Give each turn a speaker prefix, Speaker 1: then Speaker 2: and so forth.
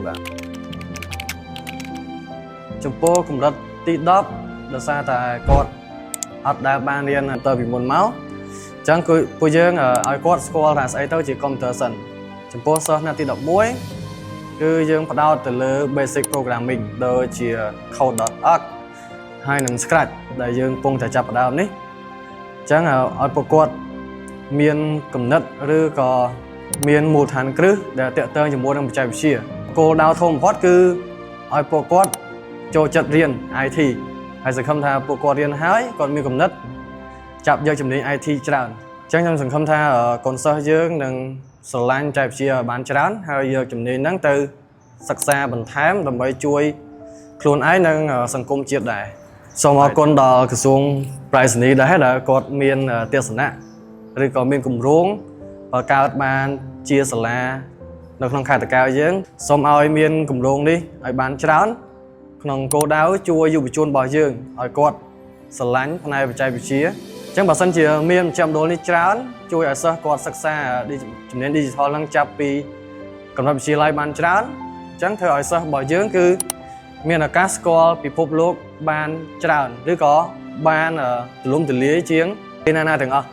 Speaker 1: បាទចំពោះកម្រិតទី10ដោយសារតែគាត់អត់ដែលបានរៀនទៅពីមុនមកអញ្ចឹងគឺពួកយើងឲ្យគាត់ស្គាល់ថាស្អីទៅជា computer សិនចំពោះសិស្សនៅទី11គឺយើងផ្ដោតទៅលើ basic programming ដូចជា code.org ហើយនិង Scratch ដែលយើងកំពុងតែចាប់ផ្ដើមនេះអញ្ចឹងឲ្យពួកគាត់មានគំនិតឬក៏មានមូលដ្ឋានគ្រឹះដែលទាក់ទងជាមួយនឹងបច្ចេកវិទ្យាគោលដៅធំបំផុតគឺឲ្យពួកគាត់ចូលចិត្តរៀន IT ហើយសង្ឃឹមថាពួកគាត់រៀនហើយគាត់មានគំនិតចាប់យកជំនាញ IT ច្រើនអញ្ចឹងខ្ញុំសង្ឃឹមថាកូនសិស្សយើងនឹងស្រឡាញ់បច្ចេកវិទ្យាឲ្យបានច្រើនហើយយកជំនាញហ្នឹងទៅសិក្សាបន្ថែមដើម្បីជួយខ្លួនឯងនិងសង្គមជាតិដែរសូមអរគុណដល់ក្រសួងប្រៃសណីដែរដែលគាត់មានទស្សនៈឬក៏មានគម្រោងបង្កើតបានជាសាលានៅក្នុងខេត្តតាកែវយើងសូមឲ្យមានគម្រោងនេះឲ្យបានច្រើនក្នុងគោលដៅជួយយុវជនរបស់យើងឲ្យគាត់ស្រឡាញ់ផ្នែកបច្ចេកវិទ្យាអញ្ចឹងបើសិនជាមានមជ្ឈមណ្ឌលនេះច្រើនជួយឲ្យសិស្សគាត់សិក្សាជំនាញ digital ហ្នឹងចាប់ពីកំណត់វិទ្យាល័យបានច្រើនអញ្ចឹងធ្វើឲ្យសិស្សរបស់យើងគឺមានឱកាសស្គាល់ពិភពលោកបានច្រើនឬក៏បានទូលំទូលាយជាងពេលណាទាំងអស់